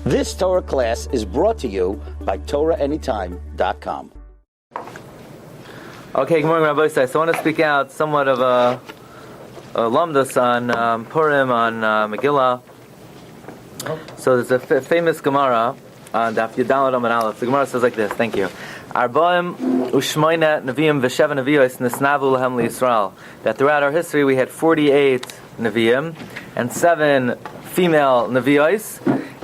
This Torah class is brought to you by TorahAnytime.com. Okay, good morning, Rabbi Glatstein. So I want to speak out somewhat of a lamdas on Purim, on Hamegilla. So there's a famous Gemara on Daf Yudalad Amud Aleph. The Gemara says like this. Thank you. Arbaim u'shmoina neviim v'sheva nevios nisnavu lahem liYisrael. That throughout our history we had 48 neviim and 7 female nevios.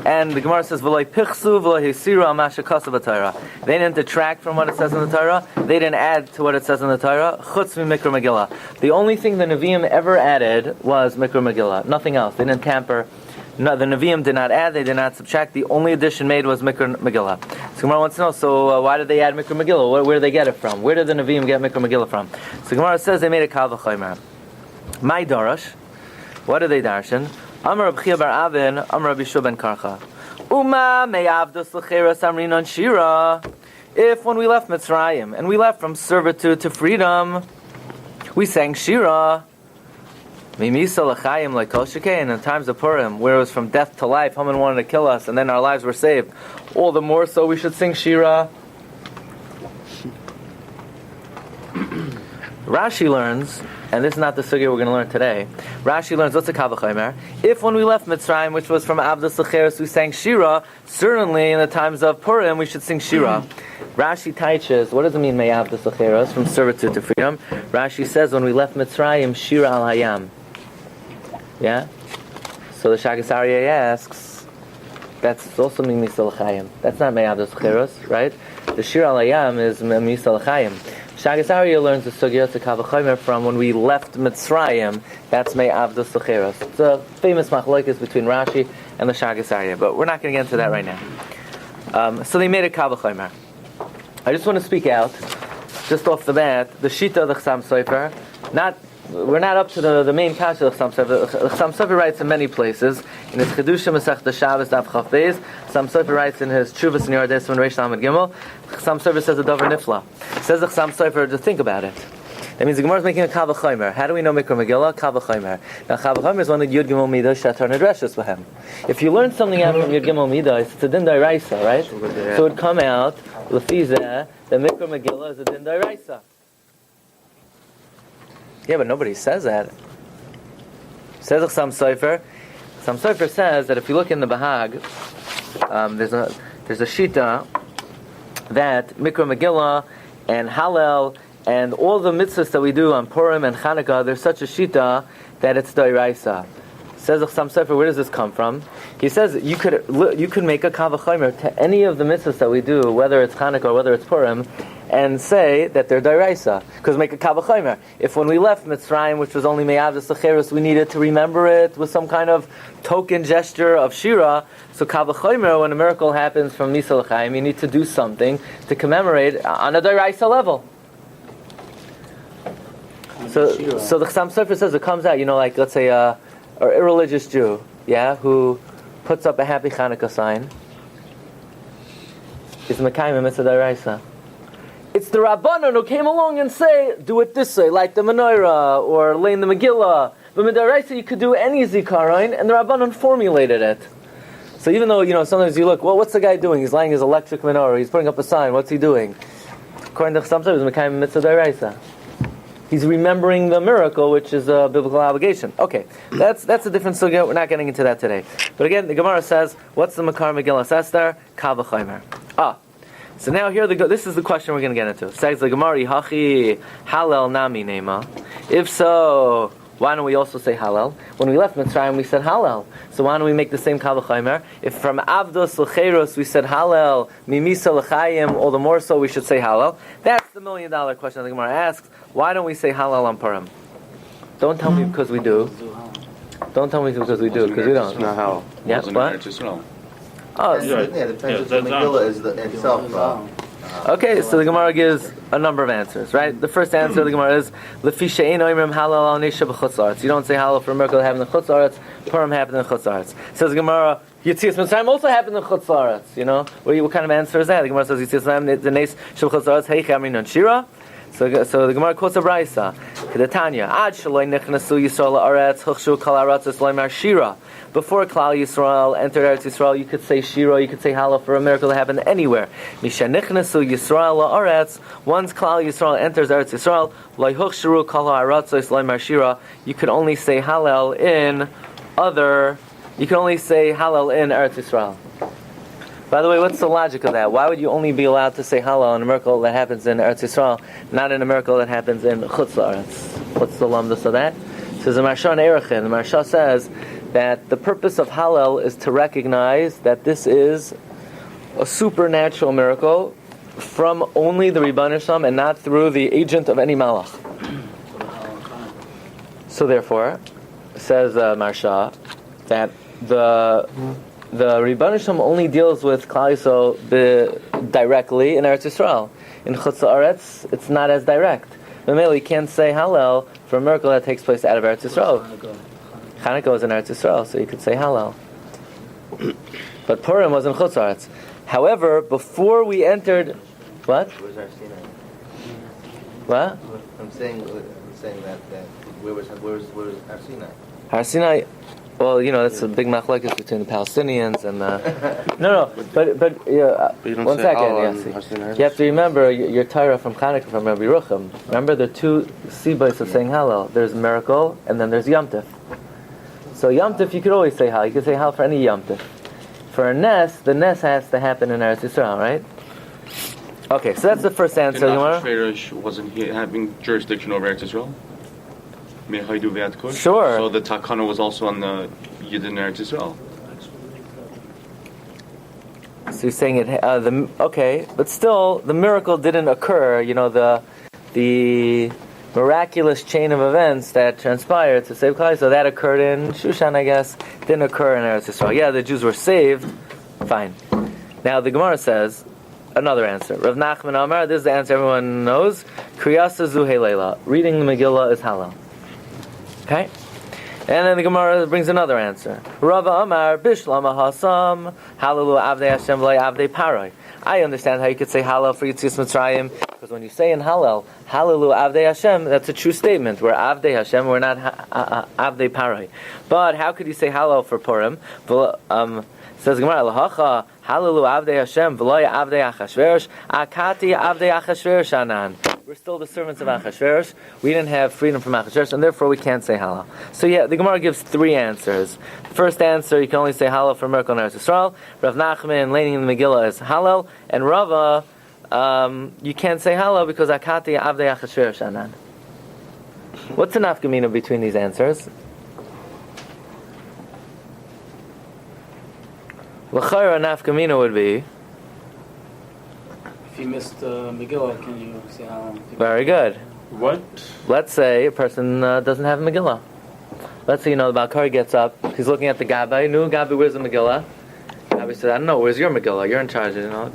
And the Gemara says, "V'lo pichsu v'lo hisiru al ma shekasav b'Torah." They didn't detract from what it says in the Torah. They didn't add to what it says in the Torah. Chutz mikra Megillah. The only thing the Nevi'im ever added was mikra Megillah. Nothing else. They didn't tamper. No, the Nevi'im did not add. They did not subtract. The only addition made was mikra Megillah. So Gemara wants to know. So why did they add mikra Megillah? Where did they get it from? Where did the Nevi'im get mikra Megillah from? So Gemara says they made a kal v'chomer. My darash. What did they darshan? Amar Rabbi Bar Avin, Amar Rabbi Shua ben Karcha. Uma me'avdos l'cheres amrinon shira. If when we left Mitzrayim and we left from servitude to freedom, we sang shira. Mimisa l'chayim l'kol shekei. In the times of Purim, where it was from death to life, Haman wanted to kill us, and then our lives were saved. All the more so, we should sing shira. Rashi learns, and this is not the sugya we're going to learn today. Rashi learns, what's a kal v'chomer? If when we left Mitzrayim, which was from Avdos L'cheres, we sang Shira, certainly in the times of Purim, we should sing Shira. Rashi teaches, what does it mean, may Avdos L'cheres, from servitude to freedom? Rashi says, when we left Mitzrayim, Shira al Hayam. Yeah? So the Shagas Aryeh asks, that's also Mimisa L'chayim. That's not may Avdos L'cheres, right? The Shira al Hayam is Mimisa L'chayim. Shagas Aryeh learns the sugya to kal v'chomer from when we left Mitzrayim. That's Mei Avdos L'cheres. It's a famous machlokes between Rashi and the Shagas Aryeh, but we're not going to get into that right now. So they made a kal v'chomer. I just want to speak out, just off the bat, the shita of the Chasam Sofer. We're not up to the main kasha of the Chasam Sofer. The Chasam Sofer writes in many places. In his Chedushim Masechta Shabbos Daf Chaf Beis, Chasam Sofer writes in his Tshuvas in Yordes when Reish Lamed Gimel. Chasam Sofer says a davar nifla. Says the Chasam Sofer to think about it. That means the Gemara is making a kal v'chomer. How do we know mikra Megillah? Kal v'chomer. Now kal v'chomer is one of the Yud Gimel Midos Shatar Nedreshes Lahem. If you learn something out from Yud Gimel Midos, it's a din d'oraisa, right? So it would come out l'fizeh that mikra Megillah is a din d'oraisa. Yeah, but nobody says that. Says the Chasam Sofer. Chasam Sofer says that if you look in the Bahag, there's a shita that mikra Megillah and Hallel and all the mitzvahs that we do on Purim and Chanukah, there's such a shita that it's d'oraisa. Says the Chasam Sofer, where does this come from? He says you could make a kal v'chomer to any of the mitzvahs that we do, whether it's Chanukah or whether it's Purim, and say that they're d'oraisa. Because make a kal v'chomer. If when we left Mitzrayim, which was only me'avdos l'cheres, we needed to remember it with some kind of token gesture of shira, so kal v'chomer, when a miracle happens from Misa l'chaim, you need to do something to commemorate on a d'oraisa level. So the Chasam Sofer says it comes out, like let's say an irreligious Jew, who puts up a happy Chanukah sign, is mekayim mitzvah d'oraisa. It's the Rabbanon who came along and say, do it this way, light the menorah, or lein the Megillah. But d'oraisa you could do any zikaron, and the Rabbanon formulated it. So even though, sometimes you look, well, what's the guy doing? He's lighting his electric menorah, he's putting up a sign, what's he doing? According to Chasam Sofer, it's mekayim mitzvah d'oraisa. He's remembering the miracle, which is a biblical obligation. Okay, that's a different sugya. We're not getting into that today. But again, the Gemara says, what's the Makar Megillas Esther? Kal v'chomer. So now here, this is the question we're going to get into. Says the Gemara, Hachi Hallel Nami Nema. If so, why don't we also say Hallel? When we left Mitzrayim, we said Hallel. So why don't we make the same kal v'chomer? If from Avdos L'cheros we said Hallel, Mimisa L'chayim, all the more so we should say Hallel. That's the $1 million question the Gemara asks. Why don't we say Hallel on Purim? Don't tell me because we do. Don't tell me because we do, because we don't. Not how. Yeah, what? Oh, yeah, depends if the Megillah is itself. Okay, so the Gemara gives a number of answers, right? The first answer of the Gemara is Lefi she'ein oimrim halal al nisha b'chutz la'aretz. You don't say halal for a miracle that happened in chutz la'aretz. Purim happened in chutz la'aretz. Says the Gemara, Yitzias Mitzrayim also happened in chutz la'aretz. What kind of answer is that? The Gemara says Yitzias Mitzrayim the nes sheb'chutz la'aretz heicha amrinon shira. So the Gemara quotes a braysa. Kedatanya, Ad shaloi nichnasu Yisrael la'aretz huchshu kol haratzos loymar shira. Before Klal Yisrael entered Eretz Yisrael, you could say shira, you could say Hallel for a miracle that happened anywhere. Misha nichnasu Yisrael la'aretz. Once Klal Yisrael enters Eretz Yisrael, loy huchshu kol haratzos loymar shira. You could only say Hallel in You can only say Hallel in Eretz Yisrael. By the way, what's the logic of that? Why would you only be allowed to say Hallel in a miracle that happens in Eretz Yisrael, not in a miracle that happens in Chutz La'aretz? What's the lamdas of that? It says the Marsha and Erechin. The Marsha says that the purpose of Hallel is to recognize that this is a supernatural miracle from only the Rebbeinu Shalom and not through the agent of any malach. So therefore, says Marsha, that the Rebbeinu Shalom only deals with Klal Yisrael directly in Eretz Yisrael. In Chutz La'aretz, it's not as direct. Mamela, you can't say Hallel for a miracle that takes place out of Eretz Yisrael. Chanukah was in Eretz Yisrael, so you could say Hallel. But Purim was in Chutz La'aretz. However, before we entered, what? Where's our Sinai? What? I'm saying that where was our Sinai? Har Sinai. Well, that's a big machlokes between the Palestinians and but yeah. One second, you have to remember your Torah from Chanukah from Rabbi Rucham. Remember, there are two sibos of saying Hallel. There's miracle, and then there's Yom Tov. So Yom Tov, you could always say Hallel. You could say Hallel for any Yom Tov. For a Nes, the Nes has to happen in Eretz Yisrael, right? Okay, so that's the first answer. Achashverosh wasn't he having jurisdiction over Eretz Yisrael? Sure. So the Takana was also on the Yidden Eretz Yisrael. So you're saying it? Okay, but still, the miracle didn't occur. The miraculous chain of events that transpired to save Klal, so that occurred in Shushan, I guess. Didn't occur in Eretz Yisrael. Yeah, the Jews were saved. Fine. Now the Gemara says another answer. Rav Nachman Amar. This is the answer everyone knows. Krias zu Hallel. Reading the Megillah is Hallel. Okay? And then the Gemara brings another answer. Rava Amar, Bishlama Hasam, Hallelu Avdei Hashem V'lai Avdei Paroi. I understand how you could say Hallel for Yitzias Mitzrayim, because when you say in Hallel, Hallelu Avdei Hashem, that's a true statement. We're Avdei Hashem, we're not Avdei Paroi. But how could you say Hallel for Purim? Says the Gemara, Lahacha, Hallelu Avdei Hashem, V'lai Avdei Achashverosh, Akati Avdei Achashverosh Anan. We're still the servants of Achashverosh. We didn't have freedom from Achashverosh, and therefore we can't say Hallel. So yeah, the Gemara gives three answers. First answer, you can only say Hallel for miracle in Eretz Yisrael. Rav Nachman, laning in the Megillah, is Hallel. And Rava, you can't say Hallel because Akati Avdei Achashverosh Anan. What's the nafkamina between these answers? L'chayra nafkamina would be, if you missed Megillah, can you say how? Very good. What? Let's say a person doesn't have a Megillah. Let's say, the Balkari gets up, he's looking at the Gabbai, Gabbai, where's the Megillah? Gabbai said, I don't know, where's your Megillah? You're in charge, it's not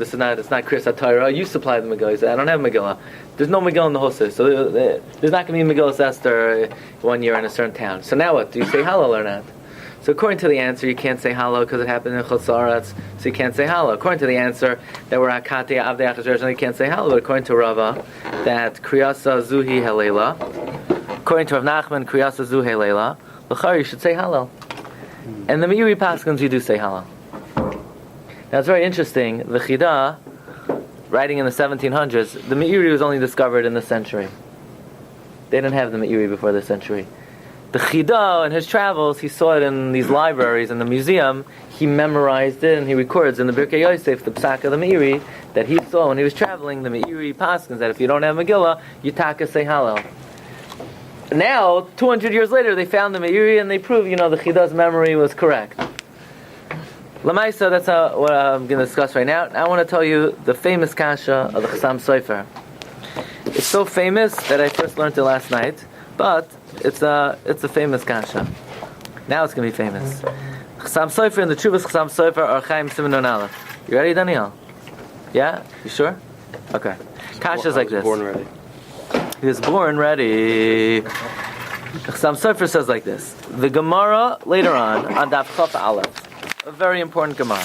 Krias Torah, you supply the Megillah. He said, I don't have Megillah. There's no Megillah in the Hoseh, so there's not going to be Megillah Esther 1 year in a certain town. So now what? Do you say Hallel or not? So according to the answer, you can't say Hallel because it happened in Chutz La'aretz, so you can't say Hallel. According to the answer, that we're Akati Avdei Achashverosh, you can't say Hallel. But according to Rava, that Kriyasa Zuhi Halela. According to Rav Nachman, Kriyasa Zuhi Halela. L'chari, you should say Hallel. And the Meiri Paskins, you do say Hallel. Now it's very interesting. The Chida, writing in the 1700s, the Meiri was only discovered in this century. They didn't have the Meiri before this century. The Chida, in his travels, he saw it in these libraries, in the museum. He memorized it, and he records in the Birkei Yosef, the Psak of the Meiri, that he saw when he was traveling, the Meiri Paskins, that if you don't have Megillah, you taka say Hallel. Now, 200 years later, they found the Meiri, and they proved, the Chida's memory was correct. Lamaisa, that's what I'm going to discuss right now. Now I want to tell you the famous kasha of the Chasam Sofer. It's so famous that I first learned it last night, but it's a famous kasha. Now it's going to be famous. Chasam Sofer and the Chuvas Chasam Sofer are Chaim Siman Nun Aleph. You ready, Daniel? Yeah? You sure? Okay. Kasha is like this. Born ready. He was born ready. Chasam Sofer says like this. The Gemara later on Daf Chaf Aleph, a very important Gemara.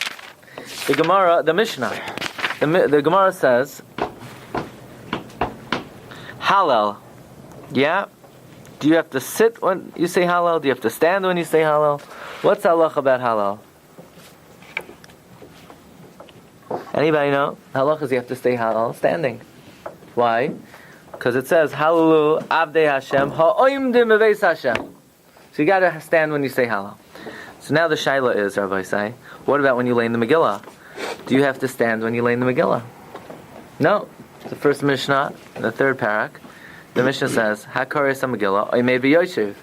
The Mishnah, the Gemara says, Hallel. Yeah? Do you have to sit when you say Hallel? Do you have to stand when you say Hallel? What's halach about Hallel? Anybody know? Halach is you have to say Hallel standing. Why? Because it says Hallelu Avdei Hashem Ha'oimdim Beveis Hashem. So you got to stand when you say Hallel. So now the shaila is, Rabbi say, what about when you lay in the Megillah? Do you have to stand when you lay in the Megillah? No. The first Mishnah, the third parak, the Mishnah says, HaKares HaMegillah, Oy Mei B'Yoshev.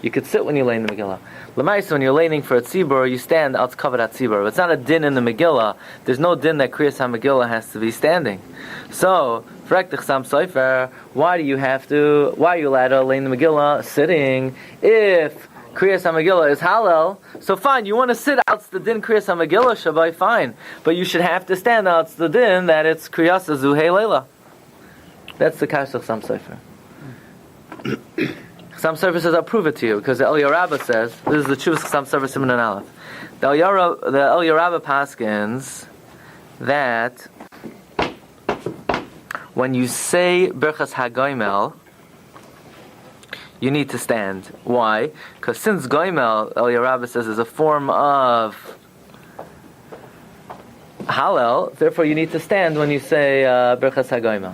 You could sit when you lay in the Megillah. L'maisa, when you're laying for a tzibur, you stand out covered at tzibur. It's not a din in the Megillah. There's no din that Krias HaMegillah has to be standing. So, Frek Chasam Sofer, why are you allowed to lay in the Megillah sitting if Krias HaMegillah is Hallel? So fine, you want to sit out the din Krias HaMegillah, Shabbai, fine. But you should have to stand out the din that it's Krias Zuhei Leila. That's the Kash of Chasam Sofer. Chasam Sofer says, I'll prove it to you, because the El Yarabba says, this is the Chuvas Chasam Sofer Siman and Aleph. The El Yarabba paskins that when you say Berchas HaGoimel, you need to stand. Why? Because since Goimel, El Yarabba says, is a form of Hallel, therefore you need to stand when you say Berchas HaGoimel.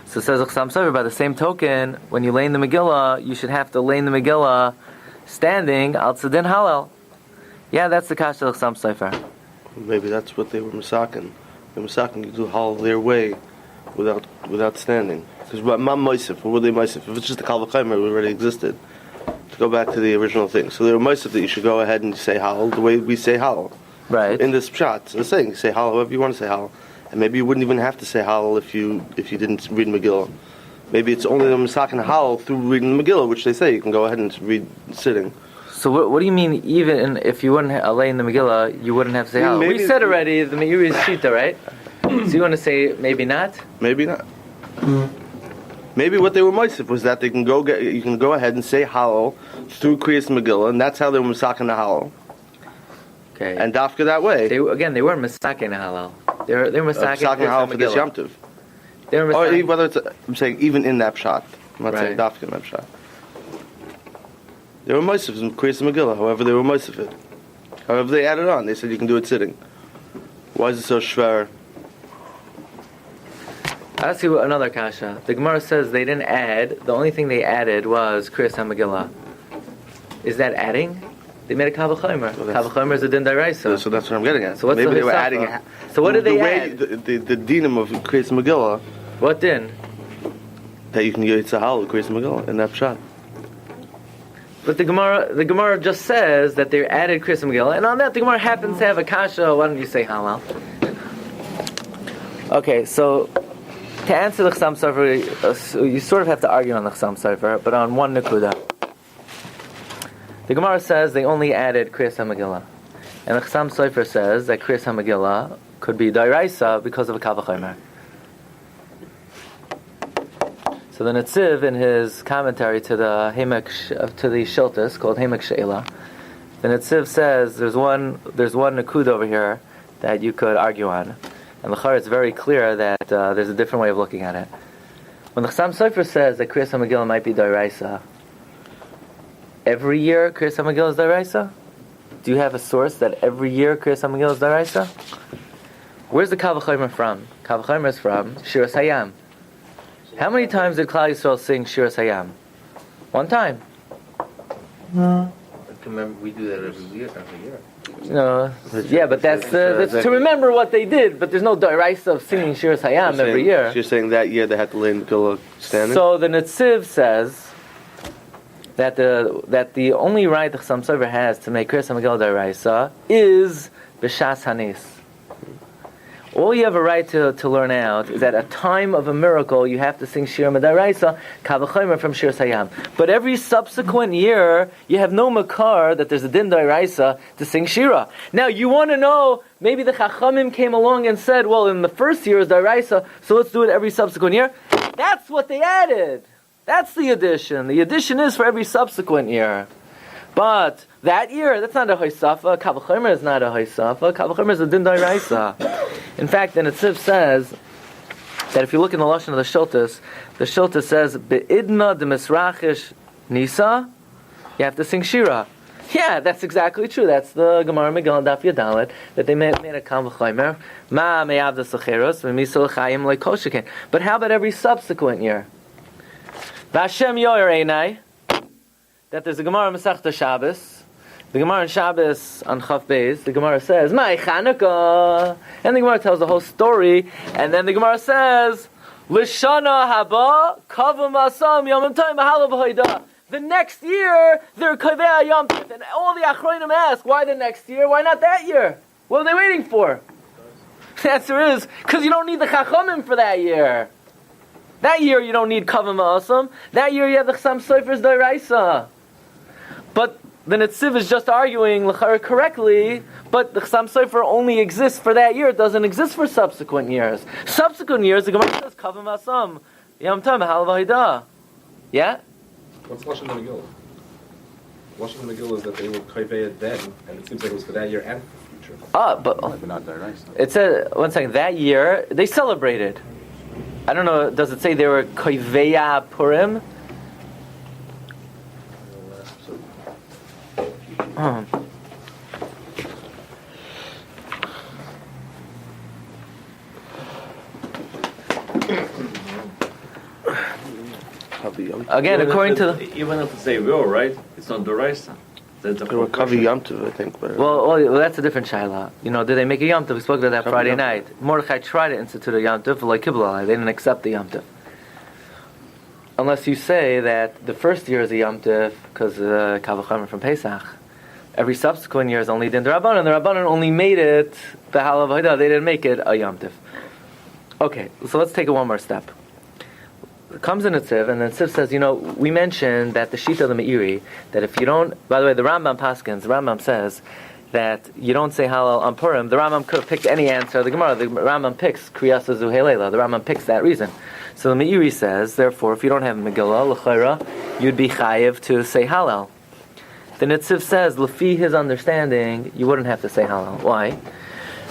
So it says Chasam Sofer, by the same token, when you lay in the Megillah, you should have to lay in the Megillah standing al tzadin Hallel. Yeah, that's the Kash of Chasam Sofer. Maybe that's what they were masakin. They were masakin to do Hallel their way without standing. Because what were they Moisef? If it's just a Kal V'Chomer, it already existed. To go back to the original thing. So they were Moisef that you should go ahead and say Hallel the way we say Hallel. Right. In this shot, so the saying, you say Hallel however you want to say Hallel. And maybe you wouldn't even have to say Hallel if you didn't read Megillah. Maybe it's only the Masakin Hallel through reading the Megillah, which they say you can go ahead and read sitting. So what do you mean? Even if you wouldn't lay in the Megillah, you wouldn't have to say Hallel? We said already the Meiri is Shita, right? So you want to say maybe not? Maybe not. Maybe what they were Moisef was that you can go ahead and say Hallel through Krias Megillah, and that's how they were Masakin Hallel. Okay. And Dafka that way. They weren't Masakin Hallel. They were Masakin Hallel for this Yom Tov. They were Or whether it's I'm saying even in that shot. I'm not saying Right. Dafka in that shot. They were Moisef in Krias Megillah, however they were Moisef it. However they added on, they said you can do it sitting. Why is it so schwer? I'll ask you another kasha. The Gemara says they didn't add. The only thing they added was Krias HaMegillah. Is that adding? They made a Kal V'Chomer. Kal V'Chomer is a din d'oraisa. So that's what I'm getting at. So what's maybe the they were hisafa? adding. So what did they add? The dinam of Krias Megillah What din? that you can get Tzahal with Krias Megillah in that shot. But the Gemara just says that they added Krias HaMegillah, and on that the Gemara happens to have a kasha. Why don't you say Hallel? Okay, so to answer the Chasam Sofer, you sort of have to argue on the Chasam Sofer, but on one nekuda. The Gemara says they only added Krias HaMegillah, and the Chasam Sofer says that Krias HaMegillah could be d'oraisa because of a Kal V'Chomer. So the Netziv, in his commentary to the Shiltus called Hamek She'ela, the Netziv says there's one nakud over here that you could argue on, and l'char it's very clear that there's a different way of looking at it. When the Chasam Sofer says that Krias HaMegillah might be d'oraisa, every year Krias HaMegillah is d'oraisa? Do you have a source that every year Krias HaMegillah is d'oraisa? Where's the Kal V'Chomer from? Kal V'Chomer is from Shiras Hayam. How many times did Klal Yisrael sing Shiras Hayam? One time. Remember, we do that every year. No, yeah, but that's to remember what they did. But there's no d'oraisa of singing Shiras Hayam every year. You're saying that year they had to lay in Megillah standing? So the Netziv says that the only right the Chasam Sofer has to make Krias HaMegillah d'oraisa is b'shas hanis. All you have a right to learn out is at a time of a miracle you have to sing Shiurim d'oraisa, Kal V'Chomer from Shiras Hayam. But every subsequent year you have no makar that there's a din d'oraisa to sing Shira. Now you want to know, maybe the Chachamim came along and said, well, in the first year is d'oraisa, so let's do it every subsequent year. That's what they added. That's the addition. The addition is for every subsequent year. But that year, that's not a hoisafa. Kal V'Chomer is not a hoisafa. Kal V'Chomer is a din d'oraisa. In fact, the Netziv says that if you look in the lashon of the Shiltas says be'idna demisrachish nisa, you have to sing shira. Yeah, that's exactly true. That's the Gemara Megillah Daf Yadalet that they made a kal v'chomer ma me'avda sacheros v'misol chayim leikoshikin. But how about every subsequent year? V'Hashem yoyer einai. That there's a Gemara Masechta Shabbos. The Gemara in Shabbos on Chaf Beis, the Gemara says, "My Chanukah," and the Gemara tells the whole story, and then the Gemara says, "L'shana haba kavum asam yomim tayim halav b'hoida." The next year, they're kaveh yom tov, and all the Achronim ask, "Why the next year? Why not that year? What are they waiting for?" The answer is because you don't need the Chachamim for that year. That year you don't need kavum asam. That year you have the Chasam Sofer's Doiraisa. But the Netziv is just arguing l'chara correctly, but the Chasam Sofer only exists for that year. It doesn't exist for subsequent years. Subsequent years, the Gemara says, Kavim Asam, Yom Tov, Halav Haidah. Yeah? What's Lashon Hamegilla? Lashon Hamegilla is that they were Kaveh then, and it seems like it was for that year and for the future. But not there, nice. It said, one second, that year, they celebrated. I don't know, does it say they were Kaveh Purim? Again, according to even if it's a will, right? It's not Doraisa. That's a Kavi Yom Tov, I think. well, that's a different shaila. You know, did they make a Yom Tov? We spoke about that Friday night. Mordechai tried to institute a Yom Tov, like Kibbalai. They didn't accept the Yom Tov. Unless you say that the first year is a Yom Tov because Kavachamer from Pesach. Every subsequent year is only Din D'Rabbanan. The Rabbanan only made it the Halav Haidah. They didn't make it a Yom Tov. Okay, so let's take it one more step. It comes in a Tziv, and then Tziv says, you know, we mentioned that the Shita of the Meiri, that if you don't, by the way, the Rambam Paskins, the Rambam says that you don't say Hallel on Purim. The Rambam could have picked any answer. The Rambam picks Krias Zuhelela. The Rambam picks that reason. So the Meiri says, therefore, if you don't have Megillah, L'chaira, you'd be chayiv to say Hallel. The Netziv says, Lefi his understanding, you wouldn't have to say Hallel. Why?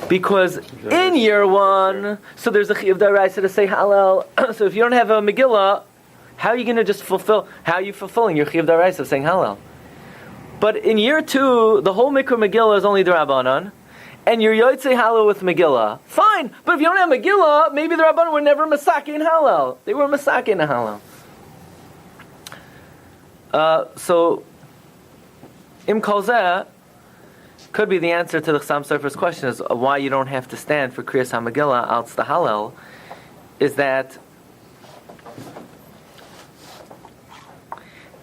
Because in year one, so there's a Chiyuv D'Oraisa to say Hallel. So if you don't have a Megillah, how are you going to just fulfill? How are you fulfilling your Chiyuv D'Oraisa of saying Hallel? But in year two, the whole Mikra Megillah is only D'Rabbanan, and you're Yotzei Hallel with Megillah. Fine, but if you don't have Megillah, maybe the Rabbanan were never Masakin Hallel. They were Masakin Hallel. So Im Kol Zeh could be the answer to the Chasam Sofer's question is why you don't have to stand for Krias Hamegilla out the Hallel, is that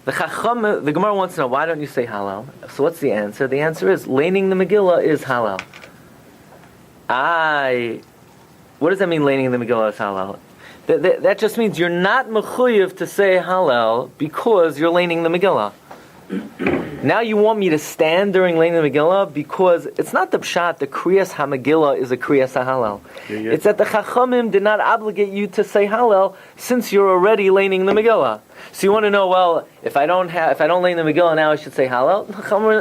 the Gemara wants to know why don't you say Hallel? So what's the answer? The answer is laning the Megillah is Hallel. What does that mean? Laning the Megillah is Hallel. That just means you're not mechuyev to say Hallel because you're laning the Megillah. Now you want me to stand during laning the Megillah because it's not the pshat. The Krias Hamegilla is a Krias HaHallel. It's that the Chachamim did not obligate you to say Hallel since you're already laning the Megillah. So you want to know, well, if I don't lane the Megillah now, I should say Hallel.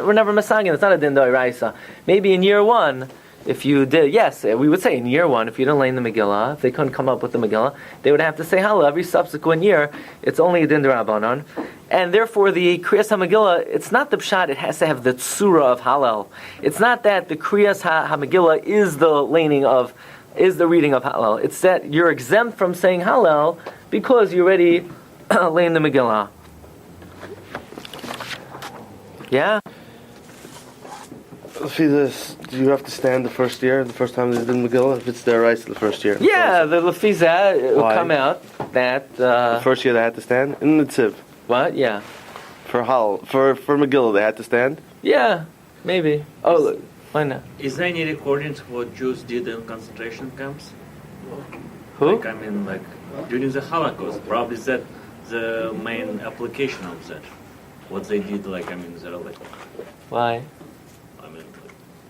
We're never masagin. It's not a din d'oraisa. Maybe in year one, if you did, yes, we would say in year one, if you didn't lane the Megillah, if they couldn't come up with the Megillah, they would have to say Hallel. Every subsequent year, it's only a din d'Rabbanan. And therefore, the Krias HaMegillah, it's not the pshat, it has to have the tzura of Hallel. It's not that the Krias HaMegillah is the reading of Hallel. It's that you're exempt from saying Hallel because you already lane the Megillah. Yeah? Do you have to stand the first time they did Megillah? If it's their rights the first year? Yeah, the Lefiza will come out that... the first year they had to stand? In the Tziv. What? Yeah. For Hallel. For Megillah they had to stand? Yeah, maybe. Oh, look, why not? Is there any recordings of what Jews did in concentration camps? Who? During the Holocaust. Probably is that the main application of that. What they did, they're like... Why?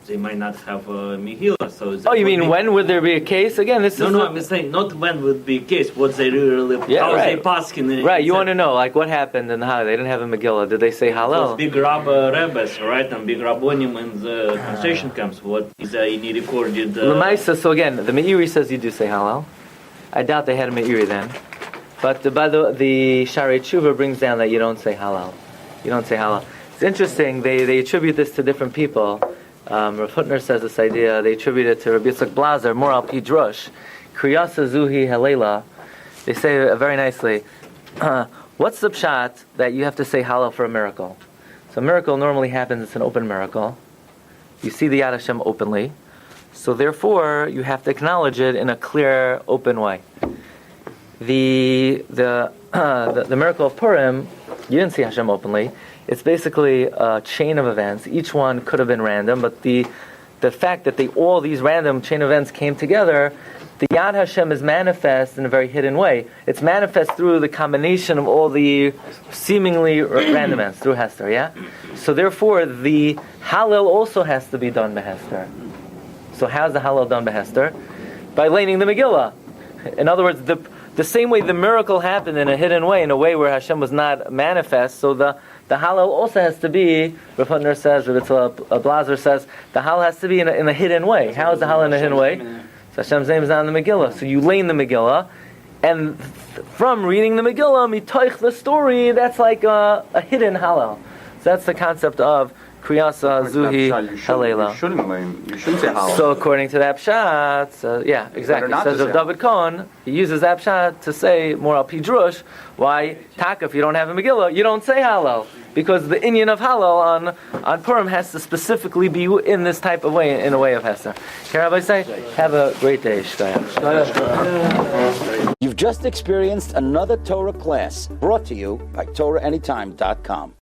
They might not have a Megillah, so... you mean when would there be a case? Again, this is... No, I'm saying, not when would be a case, what they really... how right. they paskin... Right, you want to know, what happened and how? They didn't have a Megillah. Did they say Hallel? Big Rabbis, right, and big Rabbonim in the concentration camps. What is any recorded... L'maisa, so again, the Meiri says you do say Hallel. I doubt they had a Meiri then. But the Sharei Tshuva brings down that you don't say Hallel. You don't say Hallel. It's interesting, they attribute this to different people. Rav Hutner says this idea, they attribute it to Rabbi Lazer, more al pi drush. Krias zuhi halela. They say very nicely, what's the pshat that you have to say Hallel for a miracle? So a miracle normally happens, it's an open miracle. You see the Yad Hashem openly. So therefore, you have to acknowledge it in a clear, open way. The miracle of Purim, you didn't see Hashem openly. It's basically a chain of events. Each one could have been random, but the fact that all these random chain events came together, the Yad Hashem is manifest in a very hidden way. It's manifest through the combination of all the seemingly random events, through Hester, yeah? So therefore, the Hallel also has to be done by Hester. So how's the Hallel done by Hester? By laning the Megillah. In other words, the same way the miracle happened in a hidden way, in a way where Hashem was not manifest, so the Hallel also has to be, Rav Hutner says, Rabbi Lazer says, the Hallel has to be in a hidden way. How is the Hallel in a hidden way? So Hashem's name is not in the Megillah. So you lane the Megillah, and from reading the Megillah, mitoich the story, that's like a hidden Hallel. So that's the concept of Krias zuhi halela. You shouldn't lane. You shouldn't say Hallel. So according to that pshat, yeah, exactly. It says of David Cohen, he uses that pshat to say more al pidrush. Why? Taka, if you don't have a Megillah, you don't say Hallel. Because the inyan of Hallel on Purim has to specifically be in this type of way, in a way of Hester. Can Rabbi say, have a great day, Shkaya. You've just experienced another Torah class brought to you by TorahAnytime.com.